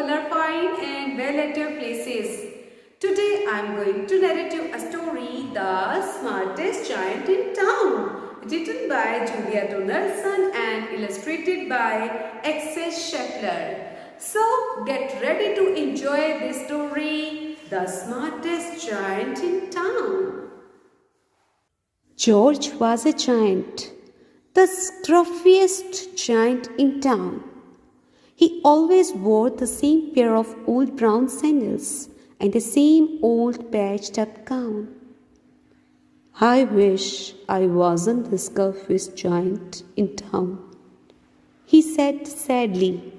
all are fine and well at your places. Today I am going to narrate you a story, The Smartest Giant in Town, written by Julia Donaldson and illustrated by Axel Scheffler. So get ready to enjoy this story, The Smartest Giant in Town. George was a giant, the scruffiest giant in town. He always wore the same pair of old brown sandals and the same old patched up gown. I wish I wasn't the scruffiest giant in town, he said sadly.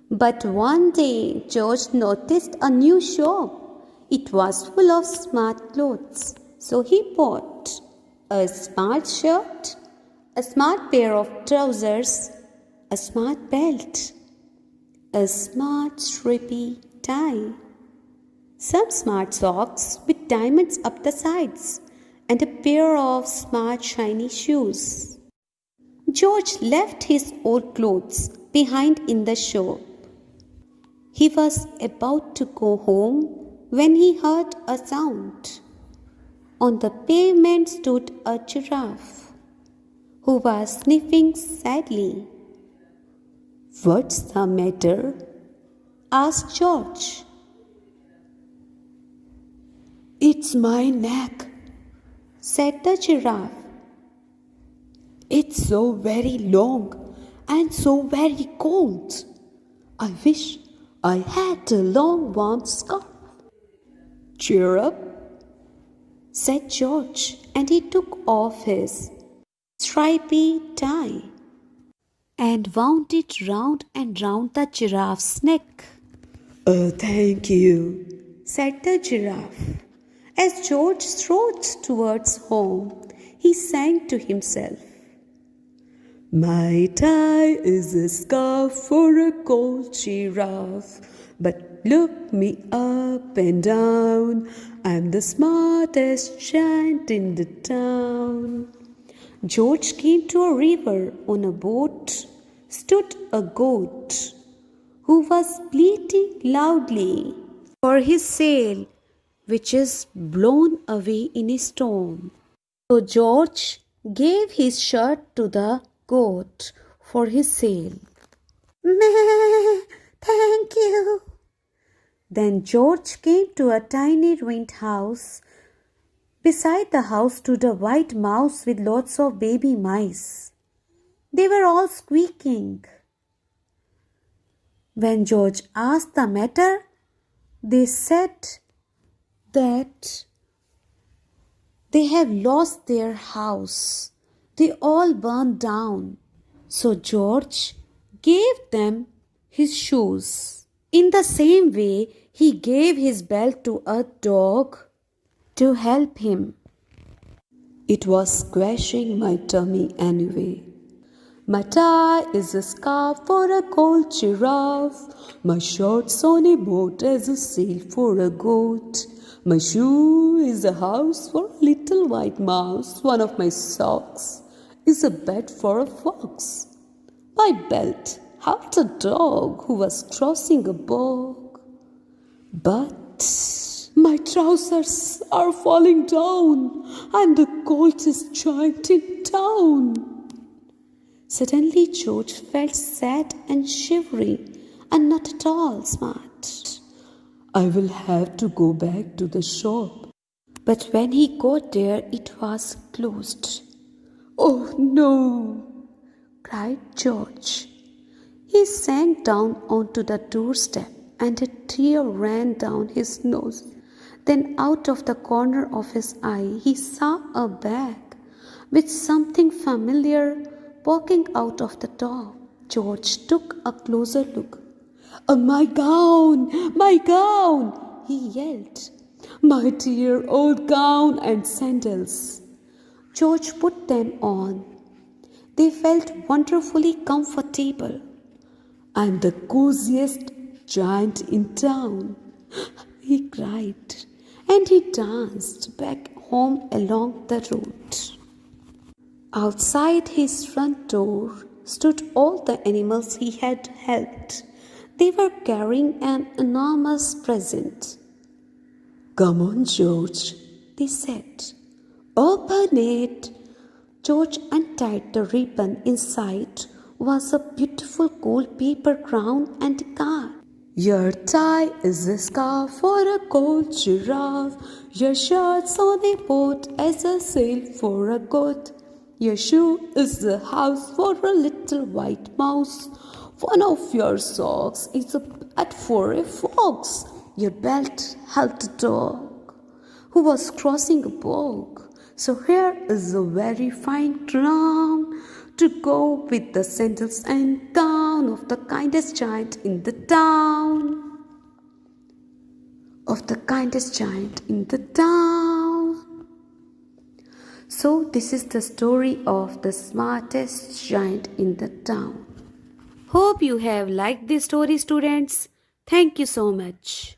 But one day George noticed a new shop. It was full of smart clothes, so he bought a smart shirt, a smart pair of trousers, a smart belt, a smart stripy tie, some smart socks with diamonds up the sides, and a pair of smart shiny shoes. George left his old clothes behind in the shop. He was about to go home when he heard a sound. On the pavement stood a giraffe who was sniffing sadly. "What's the matter?" asked George. "It's my neck," said the giraffe. "It's so very long and so very cold. I wish I had a long warm scarf." "Cheer up," said George, and he took off his stripy tie and wound it round and round the giraffe's neck. "Oh, thank you," said the giraffe. As George strode towards home, he sang to himself, "My tie is a scarf for a cold giraffe, but look me up and down, I'm the smartest giant in the town." George came to a river. On a boat stood a goat who was bleating loudly for his sail, which is blown away in a storm. So George gave his shirt to the goat for his sail. "Meh, thank you." Then George came to a tiny ruined house. Beside the house stood a white mouse with lots of baby mice. They were all squeaking. When George asked the matter, they said that they have lost their house. They all burned down. So George gave them his shoes. In the same way, he gave his belt to a dog to help him. It was squashing my tummy anyway. My tie is a scarf for a cold giraffe. My shorts on a boat as a sail for a goat. My shoe is a house for a little white mouse. One of my socks is a bed for a fox. My belt helped a dog who was crossing a bog. But my trousers are falling down. I'm the coldest giant in town. Suddenly George felt sad and shivery and not at all smart. I will have to go back to the shop. But when he got there, it was closed. "Oh no!" cried George. He sank down onto the doorstep and a tear ran down his nose. Then out of the corner of his eye, he saw a bag with something familiar poking out of the top. George took a closer look. My gown! My gown!" he yelled. "My dear old gown and sandals." George put them on. They felt wonderfully comfortable. "I'm the coziest giant in town," he cried, and he danced back home along the road. Outside his front door stood all the animals he had helped. They were carrying an enormous present. Come on, George, they said. Open it. George untied the ribbon. Inside was a beautiful gold paper crown and a card. Your tie is a scarf for a gold giraffe. Your shirt's on a boat as a sail for a goat. Your shoe is a house for a little white mouse. One of your socks is a pet for a fox. Your belt held a dog who was crossing a bog. So here is a very fine crown to go with the sandals and gown of the kindest giant in the town. Of the kindest giant in the town. So this is the story of the smartest giant in the town. Hope you have liked this story, students. Thank you so much.